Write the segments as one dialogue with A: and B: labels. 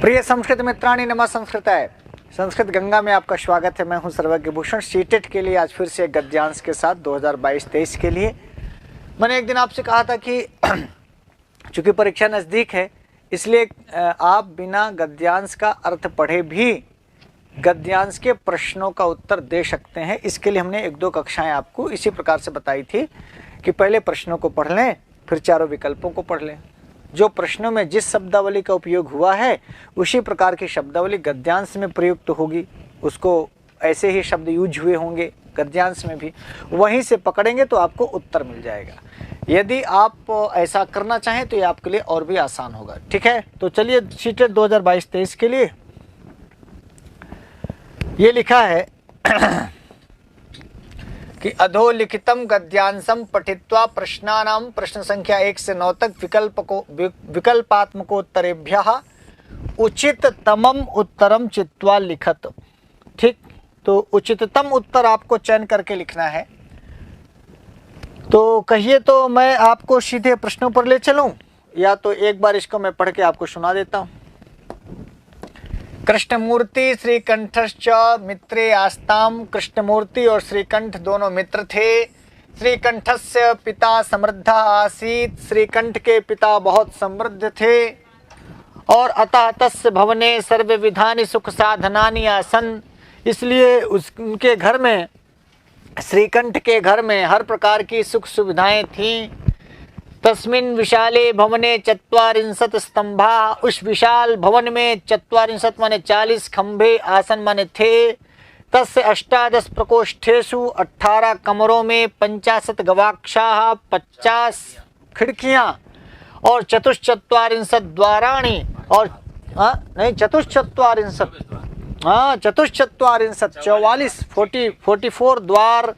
A: प्रिय संस्कृत मित्राणी नमः संस्कृताय। संस्कृत गंगा में आपका स्वागत है। मैं हूं सर्वज्ञ भूषण। सीटेट के लिए आज फिर से एक गद्यांश के साथ 2022-23 के लिए मैंने एक दिन आपसे कहा था कि चूंकि परीक्षा नज़दीक है इसलिए आप बिना गद्यांश का अर्थ पढ़े भी गद्यांश के प्रश्नों का उत्तर दे सकते हैं। इसके लिए हमने एक दो कक्षाएं आपको इसी प्रकार से बताई थी कि पहले प्रश्नों को पढ़ लें, फिर चारों विकल्पों को पढ़ लें। जो प्रश्नों में जिस शब्दावली का उपयोग हुआ है उसी प्रकार की शब्दावली गद्यांश में प्रयुक्त होगी। उसको ऐसे ही शब्द यूज हुए होंगे गद्यांश में भी, वहीं से पकड़ेंगे तो आपको उत्तर मिल जाएगा। यदि आप ऐसा करना चाहें तो ये आपके लिए और भी आसान होगा। ठीक है, तो चलिए सीटेट 2022-23 के लिए ये लिखा है कि अधोलिखितम गद्यांशम पठित्वा प्रश्नानाम प्रश्न संख्या 1 से 9 तक विकल्पात्मकोत्तरेभ्यः उचिततमम उत्तरम चित्वा लिखत। ठीक, तो उचिततम उत्तर आपको चयन करके लिखना है। तो कहिए तो मैं आपको सीधे प्रश्नों पर ले चलूं या तो एक बार इसको मैं पढ़ के आपको सुना देता हूं। कृष्णमूर्ति श्रीकंठश्च मित्रे आस्ताम। कृष्णमूर्ति और श्रीकंठ दोनों मित्र थे। श्रीकंठस्य पिता समृद्ध आसीत। श्रीकंठ के पिता बहुत समृद्ध थे और अतः तस्य भवने सर्व विधानि सुख साधनानि आसन। इसलिए उनके घर में, श्रीकंठ के घर में हर प्रकार की सुख सुविधाएं थीं। तस्मिन् विशाले भवने 40 स्तंभा। उस विशाल भवन में 40 माने 40 खंभे, आसन माने थे। तस्य 18 प्रकोष्ठेषु 18 कमरों में 50 गवाक्षाः 50 खिड़कियां और 44 द्वाराणि और नहीं 44 44 द्वार।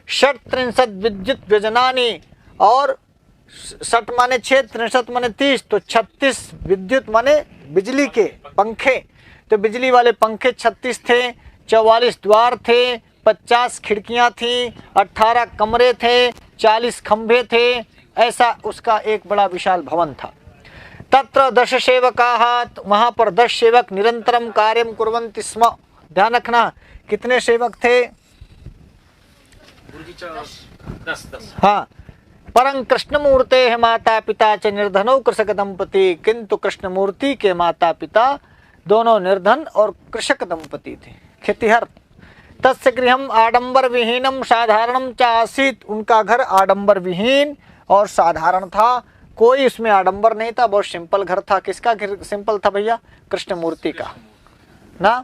A: 37 विद्युत व्यजनानि और 60 माने 6, 63 माने 30, तो 36 विद्युत माने बिजली के पंखे, तो बिजली वाले पंखे 36 थे। 44 द्वार थे, 50 खिड़कियां थी, 18 कमरे थे, 40 खंभे थे। ऐसा उसका एक बड़ा विशाल भवन था। तत्र 10 सेवकाः। वहां पर 10 सेवक निरंतरम कार्यम कुर्वन्ति स्म। ध्यान रखना कितने सेवक थे? 10। हाँ। परं कृष्णमूर्ते माता पिता च निर्धनौ कृषक दंपति। किंतु कृष्णमूर्ति के माता पिता दोनों निर्धन और कृषक दंपति थे, खेतिहर। तस्य गृहम आडंबर विहीनम साधारणम च आसीत। उनका घर आडंबर विहीन और साधारण था, कोई उसमें आडंबर नहीं था, बहुत सिंपल घर था। किसका घर सिंपल था भैया? कृष्णमूर्ति का ना।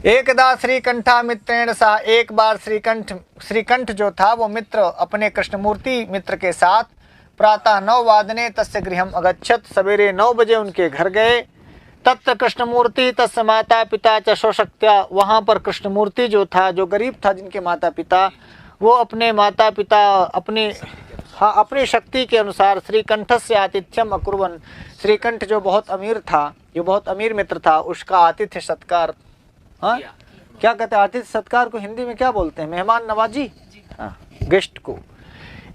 A: एकदा श्रीकंठा मित्रेण सह। एक बार श्रीकंठ जो था वो मित्र अपने कृष्णमूर्ति मित्र के साथ प्रातः 9 वादने तस्य गृहम अगच्छत। सवेरे 9 बजे उनके घर गए। तत्र कृष्णमूर्ति तस्य माता पिता च स्वशक्त्या। वहाँ पर कृष्णमूर्ति जो था, जो गरीब था, जिनके माता पिता, वो अपने माता पिता अपनी शक्ति के अनुसार श्रीकंठस्य आतिथ्यम अकुर्वन्। श्रीकंठ जो बहुत अमीर था, जो बहुत अमीर मित्र था, उसका आतिथ्य सत्कार, हाँ क्या कहते हैं आतिथ्य सत्कार को हिंदी में क्या बोलते हैं? मेहमान नवाजी, हाँ, गेस्ट को।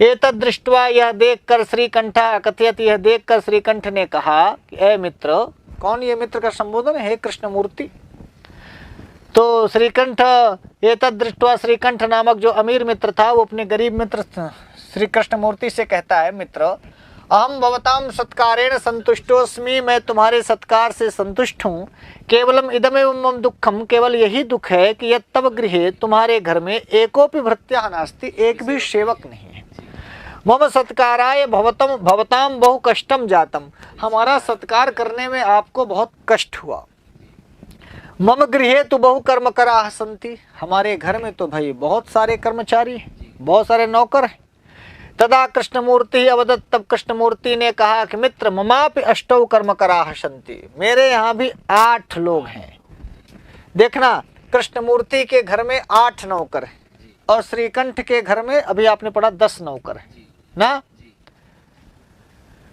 A: एतद् दृष्ट्वा, यह देखकर श्रीकंठा कथयत, यह देखकर श्रीकंठ ने कहा कि ए मित्र। कौन ये मित्र का संबोधन है? कृष्णमूर्ति। तो श्रीकंठ, एतद् दृष्ट्वा, श्रीकंठ नामक जो अमीर मित्र था वो अपने गरीब मित्र श्री कृष्णमूर्ति से कहता है, मित्र अहम भवताम सत्कारेण संतुष्टोस्मि। मैं तुम्हारे सत्कार से संतुष्ट हूँ। केवलम इदमेव मम दुखम। केवल यही दुख है कि यत् तव गृहे, तुम्हारे घर में एकोपि भृत्यः नास्ति, एक भी सेवक नहीं है। मम सत्काराय भवताम बहु कष्टम जातम। हमारा सत्कार करने में आपको बहुत कष्ट हुआ। मम गृहे तो बहु कर्मकराः सन्ति। हमारे घर में तो भाई बहुत सारे कर्मचारी हैं, बहुत सारे नौकर हैं। तदा कृष्णमूर्ति अवदत्। तब कृष्णमूर्ति ने कहा कि मित्र ममापि 8 कर्मकराः सन्ति। मेरे यहाँ भी 8 लोग हैं। देखना, कृष्णमूर्ति के घर में 8 नौकर हैं और श्रीकंठ के घर में अभी आपने पढ़ा 10 नौकर हैं ना।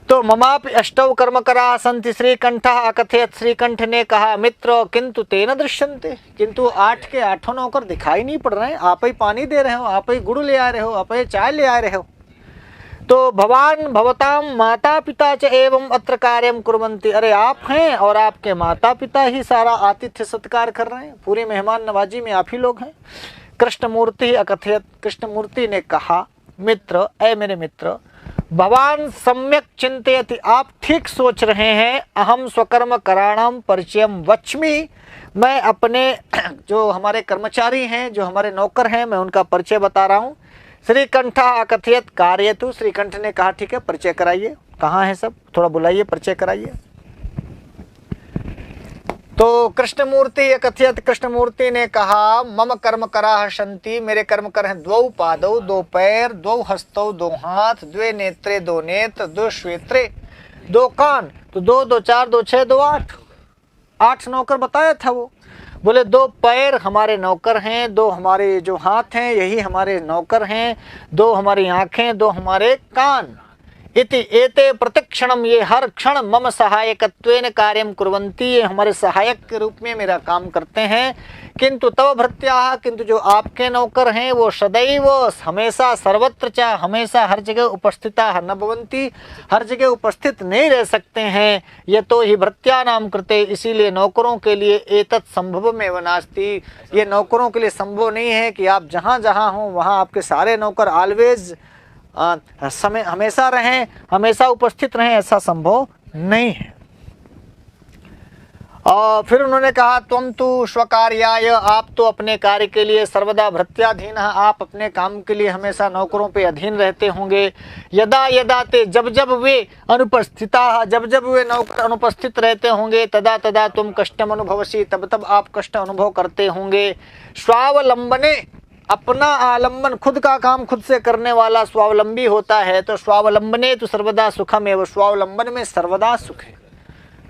A: तो ममापि 8 कर्मकराः सन्ति श्रीकंठः अकथयत्। श्रीकंठ ने कहा, मित्र किंतु ते न दृश्यन्ते। किंतु 8 के 8 नौकर दिखाई नहीं पड़ रहे हैं। आप ही पानी दे रहे हो, आप ही गुड़ ले आ रहे हो, आप ही चाय ले आ रहे हो। तो भवान भवताम माता पिता च एवं अत्र कार्यम कुर्वन्ति, अरे आप हैं और आपके माता पिता ही सारा आतिथ्य सत्कार कर रहे हैं, पूरी मेहमान नवाजी में आप ही लोग हैं। कृष्णमूर्ति अकथयत, कृष्णमूर्ति ने कहा, मित्र, ऐ मेरे मित्र, भवान सम्यक चिंतयति, आप ठीक सोच रहे हैं। अहम स्वकर्म कराणाम परिचयम वच्मि, मैं अपने जो हमारे कर्मचारी हैं, जो हमारे नौकर हैं, मैं उनका परिचय बता रहा हूँ। श्रीकंठा अकथयत कार्यतु, श्रीकंठ ने कहा ठीक है परिचय कराइए। कहाँ है सब, थोड़ा बुलाइए, परिचय कराइए। तो कृष्णमूर्ति अकथयत, कृष्णमूर्ति ने कहा, मम कर्म कराः सन्ति, मेरे कर्म कर हैं द्वौ पादौ, दो पैर, द्वौ हस्तौ, दो हाथ, द्वे नेत्रे, दो नेत्र, दो श्वेत्रे, दो कान। तो दो दो चार, दो छः, दो आठ, 8 नौकर बताया था वो। बोले दो पैर हमारे नौकर हैं, दो हमारे जो हाथ हैं यही हमारे नौकर हैं, दो हमारी आंखें, दो हमारे कान। इति एते प्रतिक्षणम, ये हर क्षण मम सहायकत्वेन कार्यम कुर्वन्ति, ये हमारे सहायक के रूप में मेरा काम करते हैं। किंतु तव भृत्याः, किंतु जो आपके नौकर हैं वो सदैव हमेशा सर्वत्र च, हमेशा हर जगह उपस्थिताः न भवन्ति, हर जगह उपस्थित नहीं रह सकते हैं। यतो हि भृत्यानां कृते, इसीलिए नौकरों के लिए एतत् संभवमेव नास्ति, ये नौकरों के लिए संभव नहीं है कि आप जहाँ जहाँ हों वहाँ आपके सारे नौकर ऑलवेज समय हमेशा रहें, हमेशा उपस्थित रहें, ऐसा संभव नहीं है। और फिर उन्होंने कहा, त्वं तु स्वकार्याय, आप तो अपने कार्य के लिए सर्वदा भृत्याधीन, आप अपने काम के लिए हमेशा नौकरों पे अधीन रहते होंगे। यदा यदा ते, जब जब वे अनुपस्थिता, जब जब वे नौकर अनुपस्थित रहते होंगे, तदा तदा तुम कष्टम अनुभवसी, तब तब आप कष्ट अनुभव करते होंगे। स्वावलंबने, अपना आलंबन, खुद का काम खुद से करने वाला स्वावलंबी होता है। तो स्वावलंबने तो सर्वदा सुखम एवं, स्वावलंबन में सर्वदा सुख है।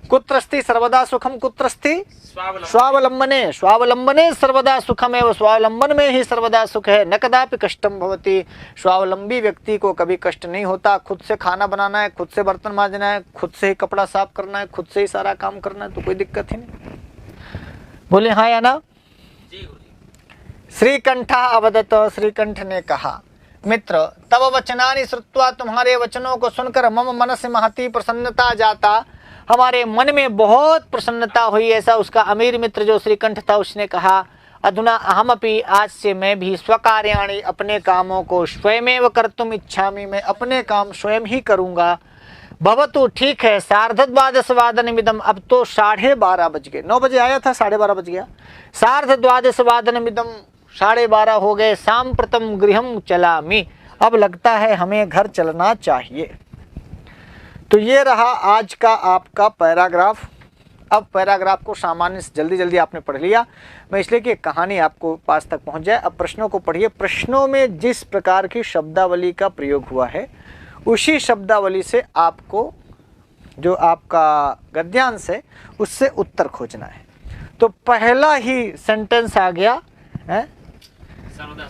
A: कुत्रस्ति सर्वदा सुखम, कुत्रस्ति स्वावलंबने, स्वावलंबने सर्वदा सुखम एवं, स्वावलंबन में ही सर्वदा सुख है। न कदापि कष्टम भवति, स्वावलंबी व्यक्ति को कभी कष्ट नहीं होता। खुद से खाना बनाना है, खुद से बर्तन मांजना है, खुद से ही कपड़ा साफ करना है, खुद से ही सारा काम करना है, तो कोई दिक्कत ही नहीं। बोले हाँ या ना। श्रीकंठ अवदत, श्रीकंठ ने कहा, मित्र, तव वचनानि श्रुत्वा, तुम्हारे वचनों को सुनकर मम मनस महती प्रसन्नता जाता, हमारे मन में बहुत प्रसन्नता हुई। ऐसा उसका अमीर मित्र जो श्रीकंठ था उसने कहा, अधुना अहमपि, आज से मैं भी स्वकार्याणि, अपने कामों को स्वयमेव कर्तुम इच्छामि, मैं अपने काम स्वयं ही करूँगा। भवतु, ठीक है। सार्धद्वादशवादनमिदं, अब तो 12:30 बज गए, 9 बजे आया था, 12:30 बज गया। सार्धद्वादशवादनमिदं, 12:30 हो गए। सांप्रतम गृहम चलामि, अब लगता है हमें घर चलना चाहिए। तो ये रहा आज का आपका पैराग्राफ। अब पैराग्राफ को सामान्य से जल्दी जल्दी आपने पढ़ लिया, मैं इसलिए कि कहानी आपको पास तक पहुंच जाए। अब प्रश्नों को पढ़िए। प्रश्नों में जिस प्रकार की शब्दावली का प्रयोग हुआ है उसी शब्दावली से आपको जो आपका गद्यांश है उससे उत्तर खोजना है। तो पहला ही सेंटेंस आ गया है,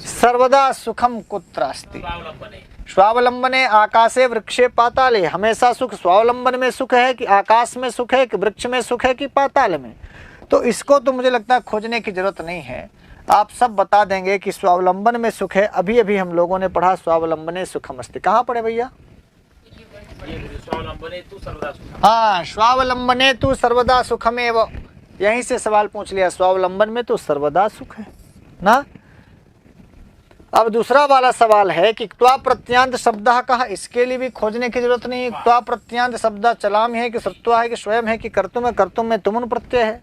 A: सर्वदा सुखम कुत्र अस्ति, स्वावलंबने आकाशे वृक्षे पाताले, हमेशा सुख स्वावलंबन में सुख है कि आकाश में सुख है कि वृक्ष में सुख है कि पाताल में। तो इसको तो मुझे लगता है खोजने की जरूरत नहीं है, आप सब बता देंगे कि स्वावलंबन में सुख है। अभी अभी हम लोगों ने पढ़ा स्वावलंबने सुखम अस्ति, कहाँ पढ़े भैया? हाँ, स्वावलंबने तु सर्वदा सुखमेव, यहीं से सवाल पूछ लिया, स्वावलंबन में तो सर्वदा सुख है ना। अब दूसरा वाला सवाल है कि क्त्वा प्रत्यांत शब्द कहा, इसके लिए भी खोजने की जरूरत नहीं। क्त्वा प्रत्यांत शब्द चलाम है कि श्रुत्वा है कि स्वयं है कि कर्तुम है, कर्तुम में तुमन प्रत्यय है।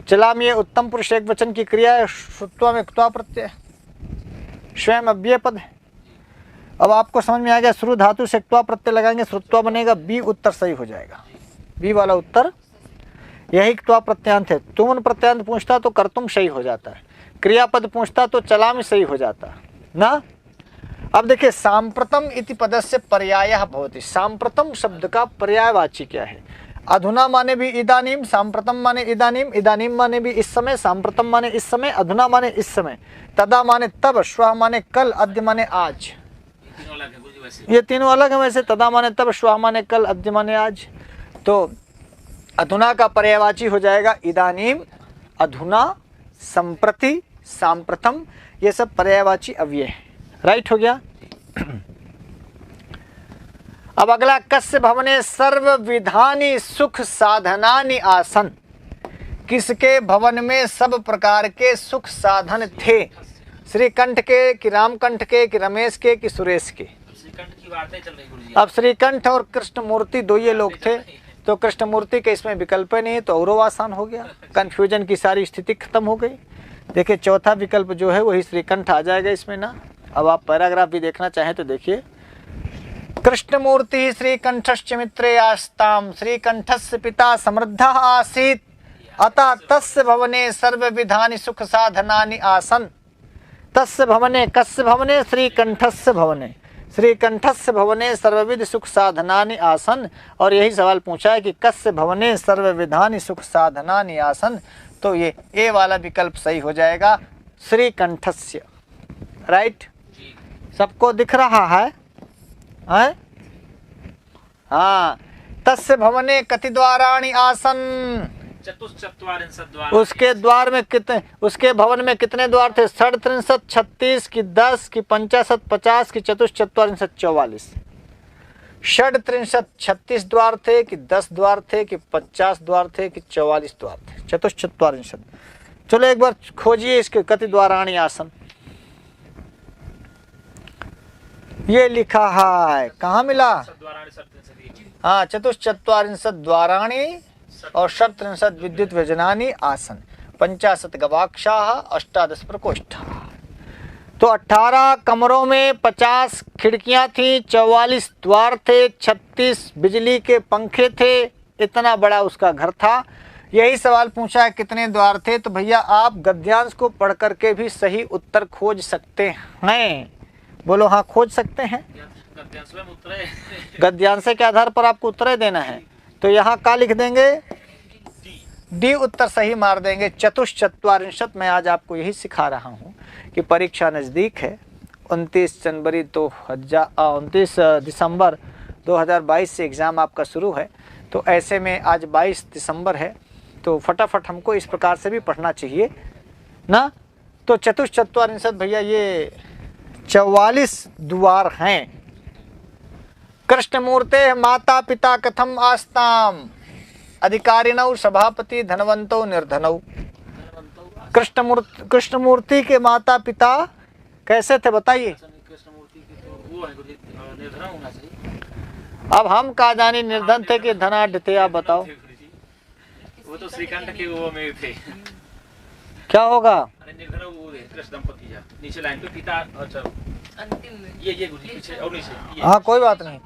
A: चलाम ये उत्तम पुरुष एक वचन की क्रिया है, श्रुत्वा में क्त्वा प्रत्यय, स्वयं अव्यय पद है। अब आपको समझ में आ गया, शुरू धातु से क्त्वा प्रत्यय लगाएंगे, श्रुत्वा बनेगा, बी उत्तर सही हो जाएगा, बी वाला उत्तर यही क्त्वा प्रत्यांत है। तुमन प्रत्यांत पूछता तो कर्तुम सही हो जाता है, क्रियापद पूछता तो चलाम सही हो जाता ना। अब देखिए, सांप्रतम इति पदस्य पर्यायः भवति, सांप्रतम शब्द का पर्यायवाची क्या है? अधुना माने भी इदानीम, सांप्रतम माने इदानीम, इदानीम माने भी इस समय, सांप्रतम माने इस समय, अधुना माने इस समय, तदा माने तब, श्वः माने कल, अद्य माने आज। ये तीनों अलग है वैसे, तदा माने तब, श्वः माने कल, अद्य माने आज। तो अधुना का पर्यायवाची हो जाएगा इदानीम, अधुना, संप्रति, सांप्रतम, ये सब पर्यायवाची अव्यय है। राइट हो गया। अब अगला, कस्य भवने सर्व विधानी सुख साधनानि आसन। किसके भवन में सब प्रकार के सुख साधन थे? श्रीकंठ के कि रामकंठ के कि रमेश के कि सुरेश के?
B: श्रीकंठ की वार्ता चल रही गुरुजी।
A: अब श्रीकंठ और कृष्णमूर्ति दो ये लोग थे, तो कृष्णमूर्ति के इसमें विकल्प नहीं, तो और आसान हो गया, कंफ्यूजन की सारी स्थिति खत्म हो गई। देखिए चौथा विकल्प जो है वही श्रीकंठ आ जाएगा इसमें ना। अब आप पैराग्राफ भी देखना चाहें तो देखिए, कृष्णमूर्ति श्रीकंठश्च मित्रे आस्ताम, श्रीकंठस्य पिता समृद्ध आसीत्, अतः तस्य भवने सर्व विधानि सुख साधनानि आसन। तस्य भवने, कस्य भवने? श्रीकंठस्य भवने, श्रीकंठस्य भवने सर्वविध सुख साधनानि आसन। और यही सवाल पूछा है कि कस्य भवने सर्व विधानि सुख साधनानि आसन, तो ये ए वाला विकल्प सही हो जाएगा, श्रीकंठस्य। राइट, सबको दिख रहा है? हाँ, तस्य भवने कति द्वाराणि आसन।
B: चतुश्चत्वारिंशत् द्वार।
A: उसके द्वार में कितने, उसके भवन में कितने द्वार थे? 37, 36 की 10 की 50, 50 की 44, 44। 37, 36 द्वार थे कि 10 द्वार थे कि 50 द्वार थे कि 44 द्वार थे? चतुश्चत्वारिंशत्। चलो एक बार खोजिए इसके कति द्वाराणि आसन। ये लिखा है, कहाँ मिला? हाँ, चतुश्चत्वारिंशत् द्वाराणि और 37 विद्युत व्यजनानि आसन, 50 गवाक्षाः, 18 प्रकोष्ठाः। तो 18 कमरों में 50 खिड़कियां थी, 44 द्वार थे, 36 बिजली के पंखे थे। इतना बड़ा उसका घर था। यही सवाल पूछा है कितने द्वार थे, तो भैया आप गद्यांश को पढ़ करके भी सही उत्तर खोज सकते हैं। बोलो हाँ, खोज सकते हैं। गद्यांश के आधार पर आपको उत्तर देना है, तो यहाँ का लिख देंगे? डी उत्तर सही मार देंगे। चतुश्चत्वारिंशत्। मैं आज आपको यही सिखा रहा हूँ कि परीक्षा नज़दीक है। 29 दिसंबर 2022 से एग्ज़ाम आपका शुरू है, तो ऐसे में आज 22 दिसंबर है, तो फटाफट हमको इस प्रकार से भी पढ़ना चाहिए ना। तो चतुश्चत्वारिंशत् भैया ये 44 द्वार हैं। कृष्णमूर्ते माता पिता कथम आस्ताम, अधिकारिणौ सभापति धनवंतौ निर्धनौ। कृष्णमूर्ति के माता पिता कैसे थे बताइए? अब हम कहा जाने निर्धन थे कि धनाढ़ थे, आप बताओ।
B: वो तो श्रीकंठ के वो में थे।
A: क्या होगा?
B: अरे निर्धन वो कृष्ण दंपति जा नीचे लाइन पे पिता। अच्छा अंतिम में ये पीछे और नीचे।
A: हाँ कोई बात नहीं।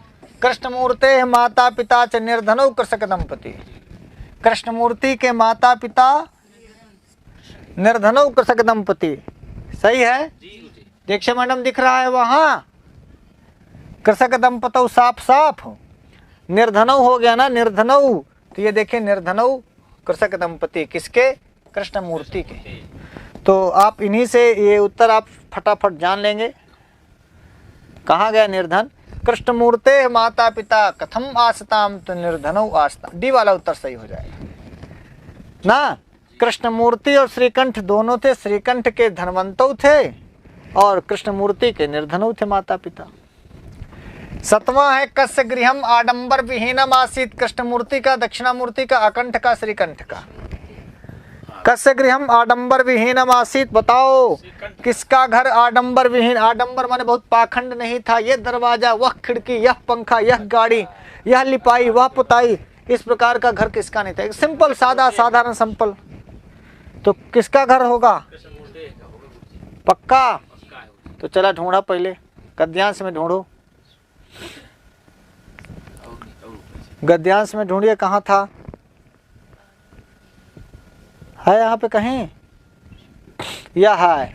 A: कृष्णमूर्ते माता पिता च निर्धनौ कृषक दंपति। कृष्णमूर्ति के माता पिता निर्धनौ कृषक दंपति। सही है? देखिए मैडम दिख रहा है वहाँ, कृषक दंपतौ साफ साफ, निर्धनौ हो गया ना, निर्धनौ। तो ये देखिए निर्धनौ कृषक दंपति किसके? कृष्णमूर्ति के। तो आप इन्हीं से ये उत्तर आप फटाफट जान लेंगे। कहाँ गया निर्धन? कृष्णमूर्ते माता पिता कथम आस्ताम, तो निर्धनौ आस्ताम। डी वाला उत्तर सही हो जाएगा ना। कृष्णमूर्ति और श्रीकंठ दोनों थे। श्रीकंठ के धनवंतौ थे और कृष्णमूर्ति के निर्धनौ थे माता पिता। 7वां है, कस्य गृहम आडंबर विहीनम आसीत। कृष्णमूर्ति का, दक्षिणामूर्ति का, अकंठ का, श्रीकंठ का। कस्य गृहम आडंबर विहीनम आसीत, बताओ किसका घर आडंबर विहीन? आडंबर माने बहुत पाखंड नहीं था। यह दरवाजा, वह खिड़की, यह पंखा, यह गाड़ी, यह लिपाई, वह पुताई, इस प्रकार का घर किसका नहीं था? एक सिंपल सादा साधारण सिंपल। तो किसका घर होगा? पक्का? तो चला ढूंढा, पहले गद्यांश में ढूंढो। गद्यांश में ढूंढिए कहाँ था, है यहाँ पे कहीं? यह है,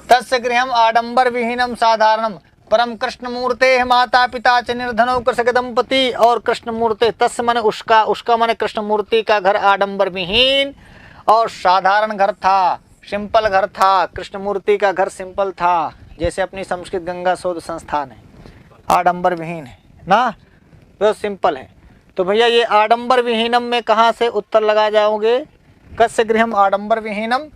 A: तस्य गृहम आडंबर विहीनम साधारणम परम कृष्णमूर्ते माता पिता च निर्धनौ कृषक दंपति। और कृष्णमूर्ते, तस्य माने उसका, उसका माने कृष्णमूर्ति का घर आडंबर विहीन और साधारण घर था, सिंपल घर था। कृष्णमूर्ति का घर सिंपल था, जैसे अपनी संस्कृत गंगा शोध संस्थान है, आडंबर विहीन है ना, तो सिंपल है। तो भैया ये आडंबर विहीनम में कहाँ से उत्तर लगा जाओगे? कस्य गृहम आडंबर विहीनम,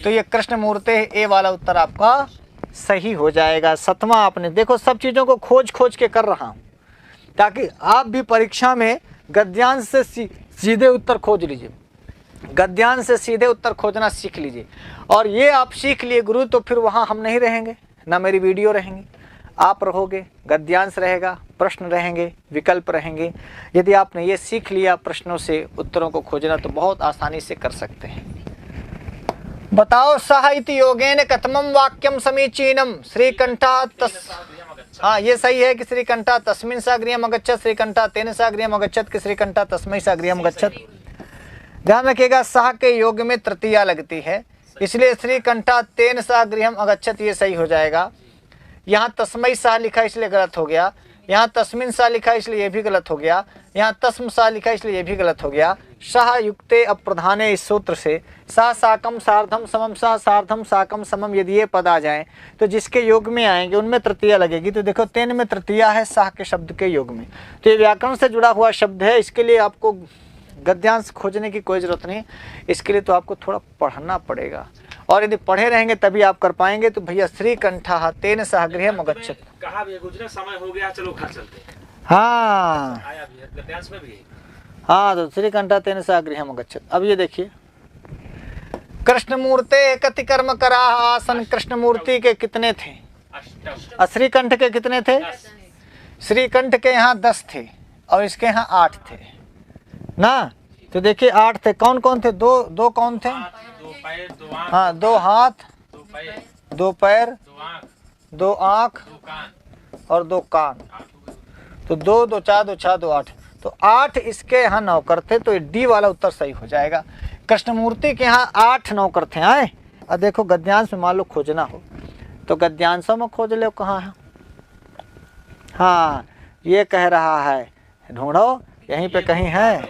A: तो ये कृष्णमूर्ते, ए वाला उत्तर आपका सही हो जाएगा। 7वां आपने देखो, सब चीज़ों को खोज खोज के कर रहा हूँ ताकि आप भी परीक्षा में गद्यांश से सीधे उत्तर खोज लीजिए, गद्यांश से सीधे उत्तर खोजना सीख लीजिए। और ये आप सीख लिए गुरु, तो फिर वहाँ हम नहीं रहेंगे, ना मेरी वीडियो रहेंगी, आप रहोगे, गद्यांश रहेगा, प्रश्न रहेंगे, विकल्प रहेंगे। यदि आपने ये सीख लिया प्रश्नों से उत्तरों को खोजना, तो बहुत आसानी से कर सकते हैं। बताओ, सह इति योगेन कथमं वाक्यम समीचीनम श्रीकंठा तस्। हाँ, ये सही है कि श्रीकंठा तस्मिन् सा गृहम् अगच्छत्, श्रीकंठा तेन सा गृहम् अगच्छत् कि श्रीकंठा तस्मै सा गृहम् अगच्छत्। ध्यान रखिएगा, सह के योग में तृतीया लगती है, इसलिए श्रीकंठा तेन सा गृहम् अगच्छत् ये सही हो जाएगा। यहाँ तस्मै सा लिखा इसलिए गलत हो गया, यहाँ तस्मिन् सा लिखा इसलिए ये भी गलत हो गया, यहाँ तस्म सा लिखा इसलिए ये भी गलत हो गया। सह युक्ते अप्रधाने, इस सूत्र से सा साकम सार्धम समम, सा सार्धम साकम समम यदि ये पद आ जाएं तो जिसके योग में आएंगे उनमें तृतीया लगेगी। तो देखो, तेन में तृतीया है सह के शब्द के योग में, तो ये व्याकरण से जुड़ा हुआ शब्द है। इसके लिए आपको गद्यांश खोजने की कोई ज़रूरत नहीं, इसके लिए तो आपको थोड़ा पढ़ना पड़ेगा, और यदि पढ़े रहेंगे तभी आप कर पाएंगे। तो भैया श्रीकंठा तेन सह गृहम् अगच्छत्,
B: कहा भी गुजरा, समय हो गया, चलो घर चलते हैं।
A: हाँ
B: आया भी है, गद्यांश में भी है।
A: हाँ, तो श्रीकंठा तेन सह गृहम् अगच्छत्। अब ये देखिए, कृष्णमूर्ते कति कर्म करा आसन, कृष्णमूर्ति के कितने थे? और श्रीकंठ के कितने थे? श्रीकंठ के यहाँ 10 थे और इसके यहाँ 8 थे ना। तो देखिए 8 थे, कौन कौन थे? दो कौन थे?
B: 2 पैर, 2 आंख,
A: हाँ, 2 हाथ,
B: 2 पैर,
A: 2 पैर,
B: 2 आंख,
A: 2 आँख
B: 2 कान
A: और 2 कान।
B: 8 हो गए।
A: तो 2 2 4 2 6 2 8, तो 8 इसके यहाँ नौकर थे, तो ये डी वाला उत्तर सही हो जाएगा। कृष्णमूर्ति के यहाँ 8 नौकर थे। आए, और देखो गद्यांश में मान लो खोजना हो तो गद्यांशों में खोज लो कहाँ है। हाँ, ये कह रहा है, ढूंढो यहीं पे कहीं है।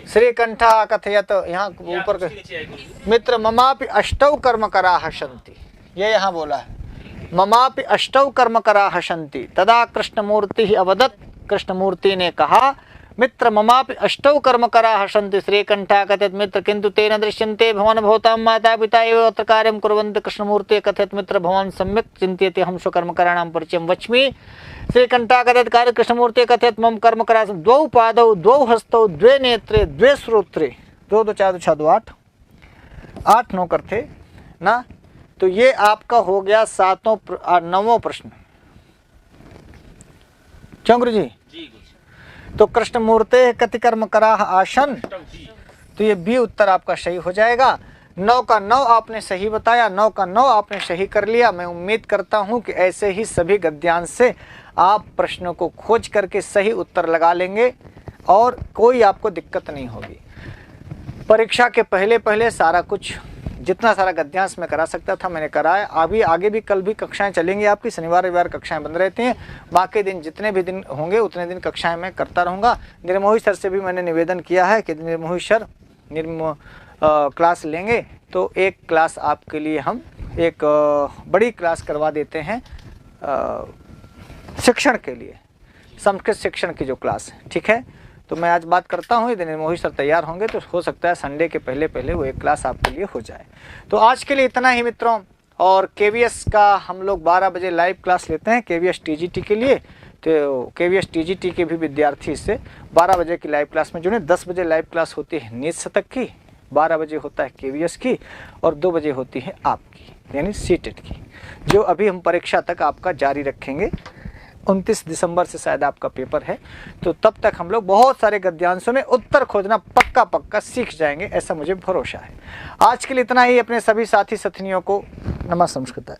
A: श्रीकंठा कथयत, यहाँ ऊपर मित्र ममापि अष्टौ कर्म करा हसन्ति, ये यहाँ बोला है, ममापि अष्टौ कर्म करा हसन्ति। तदा कृष्णमूर्ति अवदत्, कृष्णमूर्ति ने कहा, मित्र ममापि अष्टौ कर्म करा हसन्ति। श्रीकंठा कथयत्, मित्र किंतु तेन दृश्यन्ते भवान् भवतां माता पिता एव अत्र कार्यं कुर्वन्ति। कृष्णमूर्ति कथयत्, मित्र भवान् सम्यक् चिन्तयति, अहं स्वकर्मकराणां परिचयं वच्मि। श्रीकंठा कथयत्, कार्य कृष्णमूर्ति कथयत्, मम कर्म करा 2 पादौ 2 हस्तौ 2 नेत्रे 2 श्रोत्रे। 2 2 4 2 6 2 8 नौकर थे ना। तो ये आपका हो गया 9वां प्रश्न। क्यों गुरु जी? तो कृष्णमूर्ते कति कर्म करा आसन, तो ये बी उत्तर आपका सही हो जाएगा। 9 का 9 आपने सही बताया, 9 का 9 आपने सही कर लिया। मैं उम्मीद करता हूं कि ऐसे ही सभी गद्यांश से आप प्रश्नों को खोज करके सही उत्तर लगा लेंगे और कोई आपको दिक्कत नहीं होगी। परीक्षा के पहले सारा कुछ जितना सारा गद्यांश में करा सकता था मैंने कराया। अभी आगे भी कल भी कक्षाएं चलेंगी आपकी, शनिवार रविवार कक्षाएं बंद रहती हैं, बाकी दिन जितने भी दिन होंगे उतने दिन कक्षाएं मैं करता रहूँगा। निर्मोही सर से भी मैंने निवेदन किया है कि निर्मोही सर क्लास लेंगे तो एक क्लास आपके लिए हम एक बड़ी क्लास करवा देते हैं शिक्षण के लिए, संस्कृत शिक्षण की जो क्लास है, ठीक है। तो मैं आज बात करता हूँ, यदि निर्मोही सर तैयार होंगे तो हो सकता है संडे के पहले वो एक क्लास आपके लिए हो जाए। तो आज के लिए इतना ही मित्रों। और केवीएस का हम लोग 12 बजे लाइव क्लास लेते हैं केवीएस टीजीटी के लिए। तो केवीएस टीजीटी के भी विद्यार्थी इससे 12 बजे की लाइव क्लास में जुड़े। 10 बजे लाइव क्लास होती है नीट शतक की, 12 बजे होता है केवीएस की और 2 बजे होती है आपकी यानी सीटेट की, जो अभी हम परीक्षा तक आपका जारी रखेंगे। 29 दिसंबर से शायद आपका पेपर है, तो तब तक हम लोग बहुत सारे गद्यांशों में उत्तर खोजना पक्का सीख जाएंगे, ऐसा मुझे भरोसा है। आज के लिए इतना ही। अपने सभी साथी साथियों को नमः संस्कृताय।